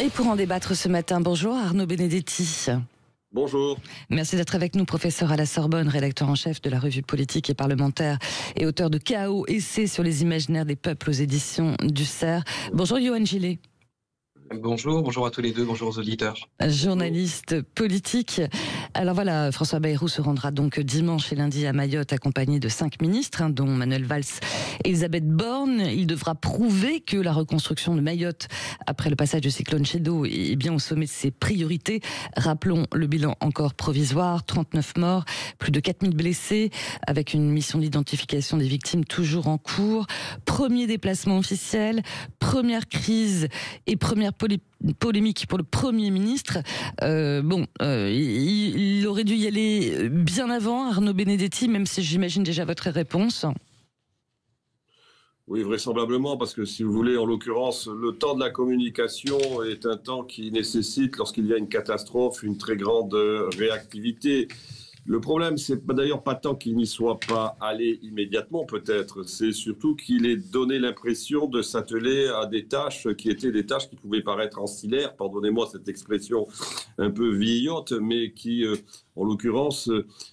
Et pour en débattre ce matin, bonjour Arnaud Benedetti. Bonjour. Merci d'être avec nous, professeur à la Sorbonne, rédacteur en chef de la revue politique et parlementaire et auteur de Chaos, essai sur les imaginaires des peuples aux éditions du CERF. Bonjour Yohann Gillet. Bonjour à tous les deux, bonjour aux auditeurs. Journaliste politique. Alors voilà, François Bayrou se rendra donc dimanche et lundi à Mayotte accompagné de 5 ministres, dont Manuel Valls et Elisabeth Borne. Il devra prouver que la reconstruction de Mayotte après le passage du cyclone Chido est bien au sommet de ses priorités. Rappelons le bilan encore provisoire, 39 morts, plus de 4000 blessés, avec une mission d'identification des victimes toujours en cours. Premier déplacement officiel, première crise et première polémique pour le Premier ministre. Il aurait dû y aller bien avant, Arnaud Benedetti, même si j'imagine déjà votre réponse. Oui, vraisemblablement, parce que si vous voulez, en l'occurrence, le temps de la communication est un temps qui nécessite, lorsqu'il y a une catastrophe, une très grande réactivité. Le problème, c'est d'ailleurs pas tant qu'il n'y soit pas allé immédiatement, peut-être. C'est surtout qu'il ait donné l'impression de s'atteler à des tâches qui étaient des tâches qui pouvaient paraître ancillaires, pardonnez-moi cette expression un peu vieillotte, mais qui, en l'occurrence,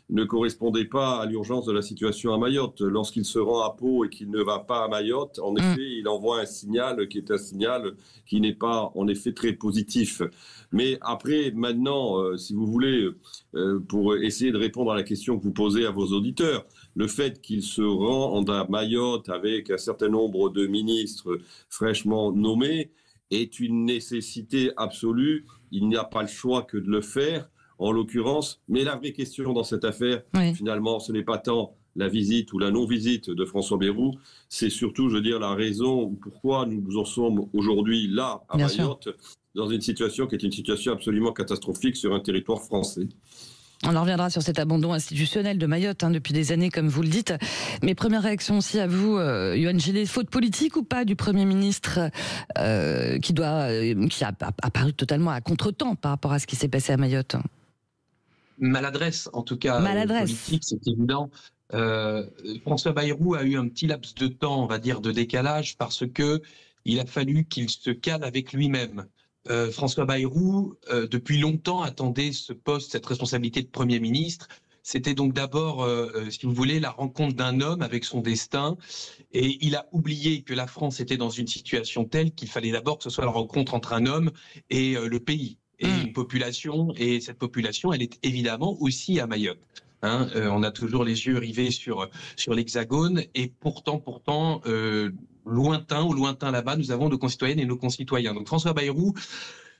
ne correspondaient pas à l'urgence de la situation à Mayotte. Lorsqu'il se rend à Pau et qu'il ne va pas à Mayotte, en effet, il envoie un signal qui est un signal qui n'est pas, en effet, très positif. Mais après, maintenant, si vous voulez, pour essayer de répondre à la question que vous posez à vos auditeurs, le fait qu'il se rende à Mayotte avec un certain nombre de ministres fraîchement nommés est une nécessité absolue. Il n'y a pas le choix que de le faire, en l'occurrence. Mais la vraie question dans cette affaire, finalement, ce n'est pas tant la visite ou la non-visite de François Bayrou, c'est surtout, je veux dire, la raison pourquoi nous en sommes aujourd'hui là, à Mayotte, dans une situation qui est une situation absolument catastrophique sur un territoire français. On en reviendra sur cet abandon institutionnel de Mayotte depuis des années, comme vous le dites. Mais première réaction aussi à vous, Yohann Gillet, faute politique ou pas du Premier ministre qui a apparu totalement à contre-temps par rapport à ce qui s'est passé à Mayotte? Maladresse, en tout cas, politique, c'est évident. François Bayrou a eu un petit laps de temps, on va dire, de décalage parce que il a fallu qu'il se cale avec lui-même. François Bayrou, depuis longtemps, attendait ce poste, cette responsabilité de Premier ministre. C'était donc d'abord, si vous voulez, la rencontre d'un homme avec son destin. Et il a oublié que la France était dans une situation telle qu'il fallait d'abord que ce soit la rencontre entre un homme et le pays. Et une population, et cette population, elle est évidemment aussi à Mayotte. On a toujours les yeux rivés sur l'Hexagone, et pourtant, lointain là-bas, nous avons nos concitoyennes et nos concitoyens. Donc François Bayrou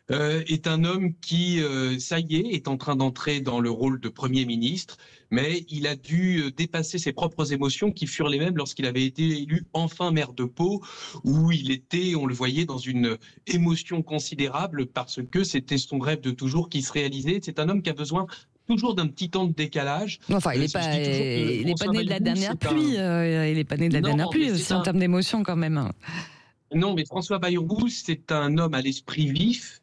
est un homme qui, ça y est en train d'entrer dans le rôle de Premier ministre, mais il a dû dépasser ses propres émotions qui furent les mêmes lorsqu'il avait été élu enfin maire de Pau, où il était, on le voyait, dans une émotion considérable parce que c'était son rêve de toujours qui se réalisait. C'est un homme qui a besoin toujours d'un petit temps de décalage. Enfin, il n'est pas né de la dernière pluie. Il n'est pas né de la dernière pluie aussi en termes d'émotion quand même. Non, mais François Bayrou, c'est un homme à l'esprit vif,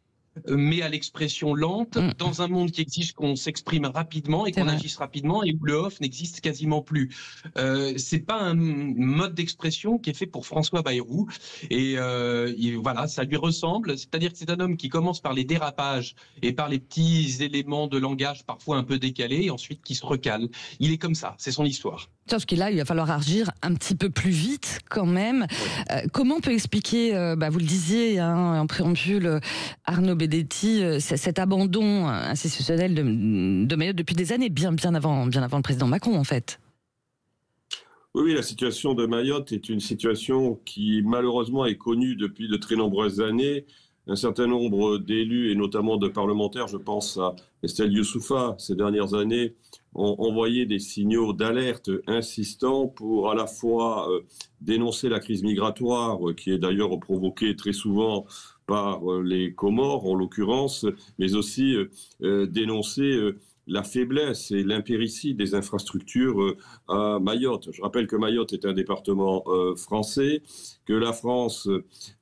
mais à l'expression lente, dans un monde qui exige qu'on s'exprime rapidement et qu'on agisse rapidement, et où le off n'existe quasiment plus. C'est pas un mode d'expression qui est fait pour François Bayrou, et voilà, ça lui ressemble. C'est-à-dire que c'est un homme qui commence par les dérapages et par les petits éléments de langage parfois un peu décalés, et ensuite qui se recale. Il est comme ça, c'est son histoire. Sauf que là, il va falloir agir un petit peu plus vite quand même. Comment on peut expliquer, vous le disiez en préambule, Arnaud Benedetti, cet abandon institutionnel de Mayotte depuis des années, bien avant le président Macron en fait? Oui, la situation de Mayotte est une situation qui malheureusement est connue depuis de très nombreuses années. Un certain nombre d'élus et notamment de parlementaires, je pense à Estelle Youssouffa, ces dernières années, ont envoyé des signaux d'alerte insistants pour à la fois dénoncer la crise migratoire, qui est d'ailleurs provoquée très souvent par les Comores en l'occurrence, mais aussi dénoncer la faiblesse et l'impéritie des infrastructures à Mayotte. Je rappelle que Mayotte est un département français, que la France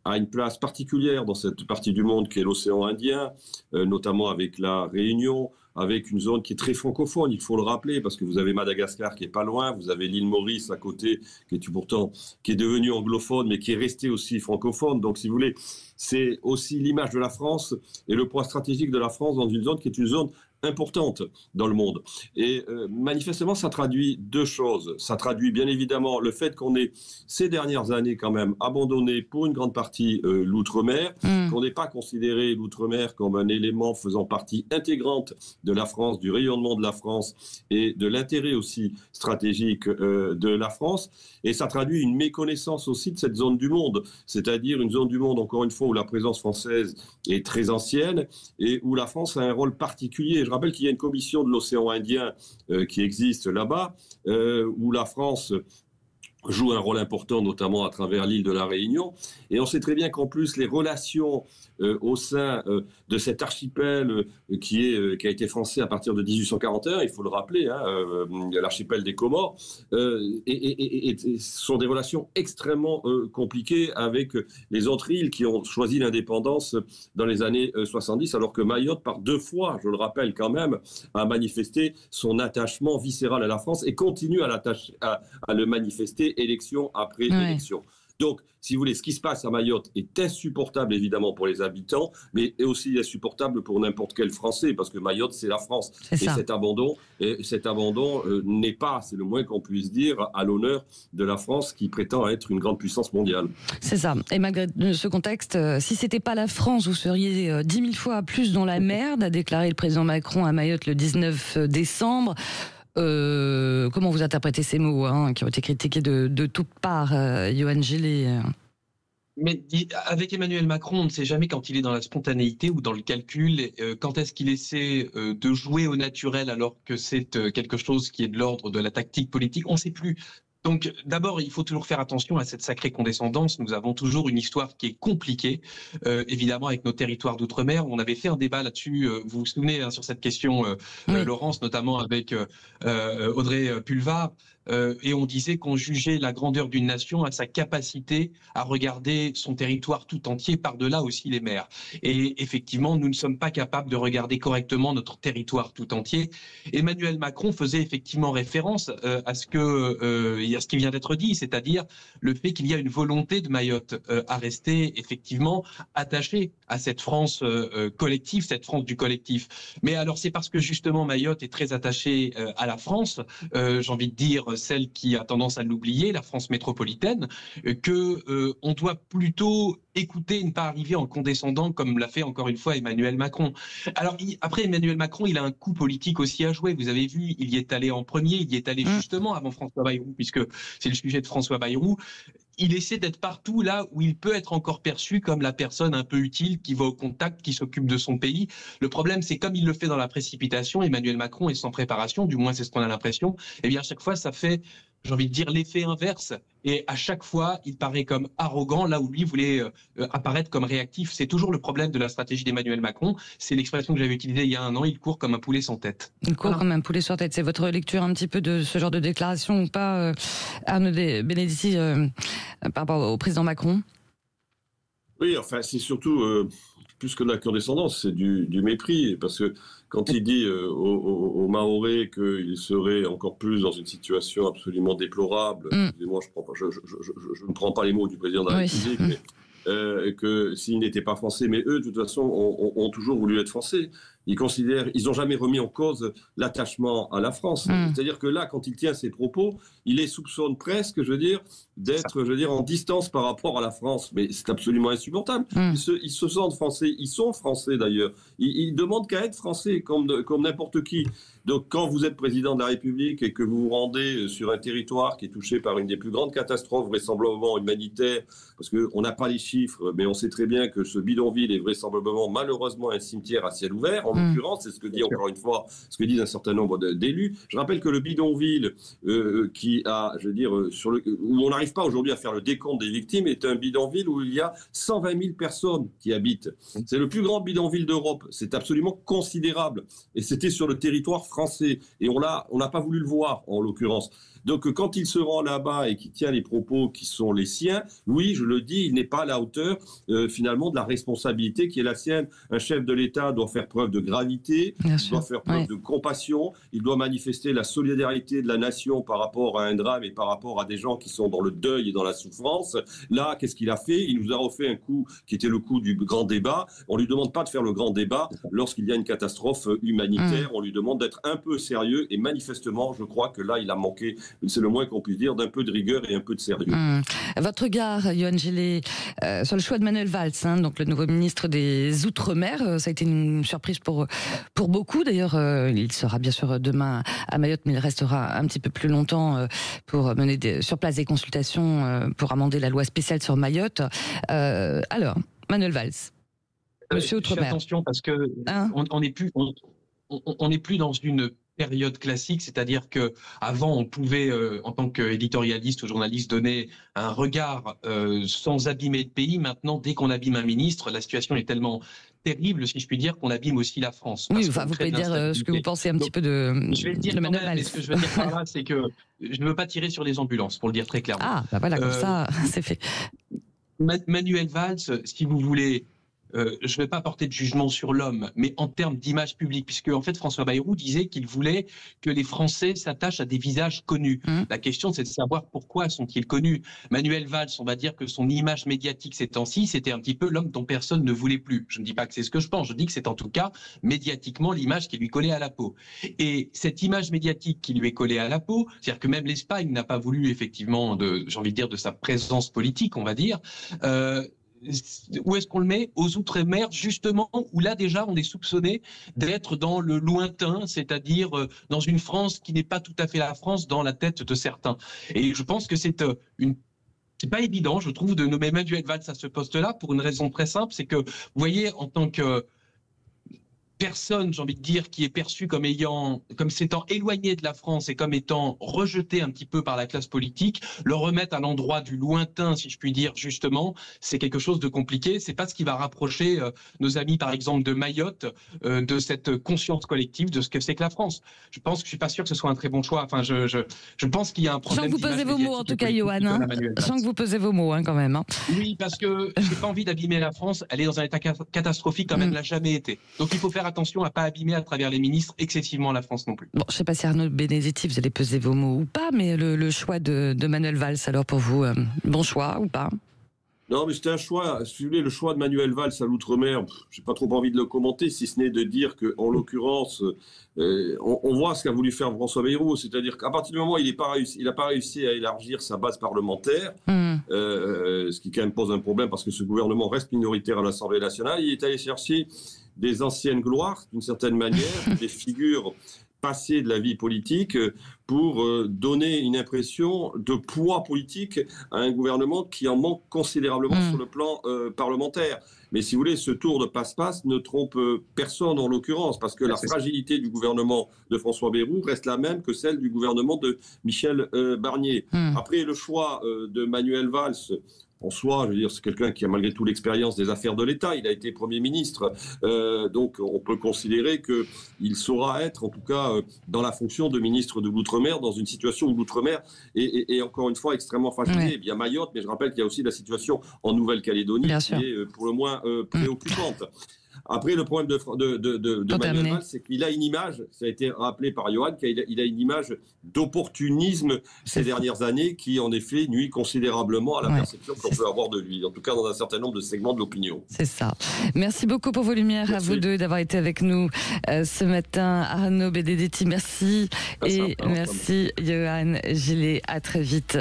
a une place particulière dans cette partie du monde qui est l'océan Indien, notamment avec la Réunion, avec une zone qui est très francophone, il faut le rappeler, parce que vous avez Madagascar qui est pas loin, vous avez l'île Maurice à côté, qui est devenue anglophone, mais qui est restée aussi francophone. Donc, si vous voulez, c'est aussi l'image de la France et le poids stratégique de la France dans une zone qui est une zone importante dans le monde. Et manifestement, ça traduit deux choses. Ça traduit bien évidemment le fait qu'on ait, ces dernières années quand même, abandonné pour une grande partie l'outre-mer, qu'on n'ait pas considéré l'outre-mer comme un élément faisant partie intégrante de la France, du rayonnement de la France et de l'intérêt aussi stratégique de la France. Et ça traduit une méconnaissance aussi de cette zone du monde, c'est-à-dire une zone du monde, encore une fois, où la présence française est très ancienne et où la France a un rôle particulier. Je rappelle qu'il y a une commission de l'océan Indien qui existe là-bas, où la France joue un rôle important, notamment à travers l'île de la Réunion. Et on sait très bien qu'en plus, les relations au sein de cet archipel qui a été français à partir de 1841, il faut le rappeler, l'archipel des Comores, sont des relations extrêmement compliquées avec les autres îles qui ont choisi l'indépendance dans les années 70, alors que Mayotte, par 2 fois, je le rappelle quand même, a manifesté son attachement viscéral à la France et continue à le manifester élection après élection. Donc, si vous voulez, ce qui se passe à Mayotte est insupportable, évidemment, pour les habitants, mais est aussi insupportable pour n'importe quel Français, parce que Mayotte, c'est la France. Et cet abandon n'est pas, c'est le moins qu'on puisse dire, à l'honneur de la France qui prétend être une grande puissance mondiale. C'est ça. Et malgré ce contexte, si ce n'était pas la France, vous seriez 10 000 fois plus dans la merde, a déclaré le président Macron à Mayotte le 19 décembre. Comment vous interprétez ces mots qui ont été critiqués de toutes parts, Yohann Gillet? Mais avec Emmanuel Macron, on ne sait jamais quand il est dans la spontanéité ou dans le calcul, quand est-ce qu'il essaie de jouer au naturel alors que c'est quelque chose qui est de l'ordre de la tactique politique, on ne sait plus. Donc d'abord, il faut toujours faire attention à cette sacrée condescendance. Nous avons toujours une histoire qui est compliquée, évidemment avec nos territoires d'outre-mer. On avait fait un débat là-dessus, vous vous souvenez, sur cette question, Laurence, notamment avec Audrey Pulvar. Et on disait qu'on jugeait la grandeur d'une nation à sa capacité à regarder son territoire tout entier, par-delà aussi les mers. Et effectivement, nous ne sommes pas capables de regarder correctement notre territoire tout entier. Emmanuel Macron faisait effectivement référence à ce qui vient d'être dit, c'est-à-dire le fait qu'il y a une volonté de Mayotte à rester effectivement attaché à cette France collective, cette France du collectif. Mais alors c'est parce que justement Mayotte est très attachée à la France, j'ai envie de dire celle qui a tendance à l'oublier, la France métropolitaine, que on doit plutôt écouter et ne pas arriver en condescendant comme l'a fait encore une fois Emmanuel Macron. Alors après Emmanuel Macron, il a un coup politique aussi à jouer. Vous avez vu, il y est allé en premier, il y est allé justement avant François Bayrou, puisque c'est le sujet de François Bayrou. Il essaie d'être partout là où il peut être encore perçu comme la personne un peu utile qui va au contact, qui s'occupe de son pays. Le problème, c'est comme il le fait dans la précipitation, Emmanuel Macron est sans préparation, du moins c'est ce qu'on a l'impression, et bien à chaque fois ça fait, j'ai envie de dire, l'effet inverse. Et à chaque fois, il paraît comme arrogant là où lui voulait apparaître comme réactif. C'est toujours le problème de la stratégie d'Emmanuel Macron. C'est l'expression que j'avais utilisée il y a 1 an, il court comme un poulet sans tête. Il court comme un poulet sans tête. C'est votre lecture un petit peu de ce genre de déclaration ou pas, Arnaud Benedetti, par rapport au président Macron? Oui, enfin, c'est surtout, plus que de la condescendance, c'est du mépris. Parce que quand il dit aux Mahorais qu'il serait encore plus dans une situation absolument déplorable, excusez-moi, je ne prends pas les mots du président de la République, mais que s'ils n'étaient pas français, mais eux, de toute façon, ont toujours voulu être français. Ils n'ont jamais remis en cause l'attachement à la France. C'est-à-dire que là, quand il tient ses propos, il les soupçonne presque, d'être, en distance par rapport à la France. Mais c'est absolument insupportable. Ils se sentent français. Ils sont français d'ailleurs. Ils demandent qu'à être français comme n'importe qui. Donc, quand vous êtes président de la République et que vous vous rendez sur un territoire qui est touché par une des plus grandes catastrophes vraisemblablement humanitaires, parce qu'on n'a pas les chiffres, mais on sait très bien que ce bidonville est vraisemblablement, malheureusement, un cimetière à ciel ouvert. en l'occurrence, c'est ce que dit encore une fois, ce que disent un certain nombre d'élus. Je rappelle que le bidonville qui a, je veux dire, où on n'arrive pas aujourd'hui à faire le décompte des victimes, est un bidonville où il y a 120 000 personnes qui habitent. C'est le plus grand bidonville d'Europe. C'est absolument considérable. Et c'était sur le territoire français. Et on n'a pas voulu le voir, en l'occurrence. Donc, quand il se rend là-bas et qu'il tient les propos qui sont les siens, oui, je le dis, il n'est pas à la hauteur, finalement, de la responsabilité qui est la sienne. Un chef de l'État doit faire preuve de gravité, il doit faire preuve de compassion, il doit manifester la solidarité de la nation par rapport à un drame et par rapport à des gens qui sont dans le deuil et dans la souffrance. Là, qu'est-ce qu'il a fait? Il nous a refait un coup qui était le coup du grand débat. On ne lui demande pas de faire le grand débat lorsqu'il y a une catastrophe humanitaire. On lui demande d'être un peu sérieux et manifestement, je crois que là, il a manqué, c'est le moins qu'on puisse dire, d'un peu de rigueur et un peu de sérieux. Votre regard, Yohann Gillet, sur le choix de Manuel Valls, donc le nouveau ministre des Outre-mer, ça a été une surprise pour beaucoup. D'ailleurs, il sera bien sûr demain à Mayotte, mais il restera un petit peu plus longtemps pour mener sur place des consultations pour amender la loi spéciale sur Mayotte. Alors, Manuel Valls, monsieur Outre-mer. Attention, parce que on n'est plus dans une période classique, c'est-à-dire que avant on pouvait, en tant qu'éditorialiste ou journaliste, donner un regard sans abîmer le pays. Maintenant, dès qu'on abîme un ministre, la situation est tellement terrible, si je puis dire, qu'on abîme aussi la France. Oui, enfin, vous pouvez dire ce que vous pensez un petit peu de je vais le dire Manuel Valls. Mais ce que je veux dire par là, c'est que je ne veux pas tirer sur les ambulances, pour le dire très clairement. Ah, bah voilà, comme ça, c'est fait. Manuel Valls, si vous voulez, je ne vais pas porter de jugement sur l'homme, mais en termes d'image publique, puisque en fait François Bayrou disait qu'il voulait que les Français s'attachent à des visages connus. La question, c'est de savoir pourquoi sont-ils connus. Manuel Valls, on va dire que son image médiatique ces temps-ci, c'était un petit peu l'homme dont personne ne voulait plus. Je ne dis pas que c'est ce que je pense, je dis que c'est en tout cas médiatiquement l'image qui lui collait à la peau. Et cette image médiatique qui lui est collée à la peau, c'est-à-dire que même l'Espagne n'a pas voulu effectivement, j'ai envie de dire, de sa présence politique, on va dire. Où est-ce qu'on le met? Aux Outre-mer, justement, où là déjà on est soupçonné d'être dans le lointain, c'est-à-dire dans une France qui n'est pas tout à fait la France dans la tête de certains. Et je pense que c'est pas évident, je trouve, de nommer Manuel Valls à ce poste-là pour une raison très simple, c'est que, vous voyez, en tant que personne, j'ai envie de dire, qui est perçu comme s'étant éloigné de la France et comme étant rejeté un petit peu par la classe politique, le remettre à l'endroit du lointain, si je puis dire, justement, c'est quelque chose de compliqué. C'est pas ce qui va rapprocher nos amis, par exemple, de Mayotte, de cette conscience collective de ce que c'est que la France. Je suis pas sûr que ce soit un très bon choix. Enfin, je pense qu'il y a un problème. Je sens que vous pesez vos mots, en tout cas, Yohann. Je sens que vous pesez vos mots, quand même. Oui, parce que j'ai pas envie d'abîmer la France. Elle est dans un état catastrophique comme elle ne l'a jamais été. Donc, il faut faire attention à pas abîmer à travers les ministres excessivement la France non plus. Bon, je ne sais pas si Arnaud Benedetti, vous allez peser vos mots ou pas, mais le choix de Manuel Valls, alors pour vous, bon choix ou pas? Non, mais c'était un choix. Si vous voulez, le choix de Manuel Valls à l'outre-mer, j'ai pas trop envie de le commenter, si ce n'est de dire que, en l'occurrence, on voit ce qu'a voulu faire François Bayrou, c'est-à-dire qu'à partir du moment où il n'a pas réussi à élargir sa base parlementaire, ce qui quand même pose un problème parce que ce gouvernement reste minoritaire à l'Assemblée nationale, il est allé chercher des anciennes gloires, d'une certaine manière, des figures passées de la vie politique pour donner une impression de poids politique à un gouvernement qui en manque considérablement sur le plan parlementaire. Mais si vous voulez, ce tour de passe-passe ne trompe personne en l'occurrence, parce que la fragilité du gouvernement de François Bayrou reste la même que celle du gouvernement de Michel Barnier. Après, le choix de Manuel Valls, en soi, je veux dire, c'est quelqu'un qui a malgré tout l'expérience des affaires de l'État. Il a été Premier ministre. Donc, on peut considérer qu'il saura être, en tout cas, dans la fonction de ministre de l'Outre-mer, dans une situation où l'Outre-mer est encore une fois extrêmement fragilisée. Il y a Mayotte, mais je rappelle qu'il y a aussi la situation en Nouvelle-Calédonie qui est pour le moins préoccupante. Après, le problème de Manuel Valls, c'est qu'il a une image, ça a été rappelé par Yohann, qu'il a une image d'opportunisme ces dernières années qui, en effet, nuit considérablement à la perception qu'on peut avoir de lui, en tout cas dans un certain nombre de segments de l'opinion. C'est ça. Merci beaucoup pour vos lumières, à vous deux, d'avoir été avec nous ce matin. Arnaud Benedetti, merci. Et merci Yohann Gillet, à très vite.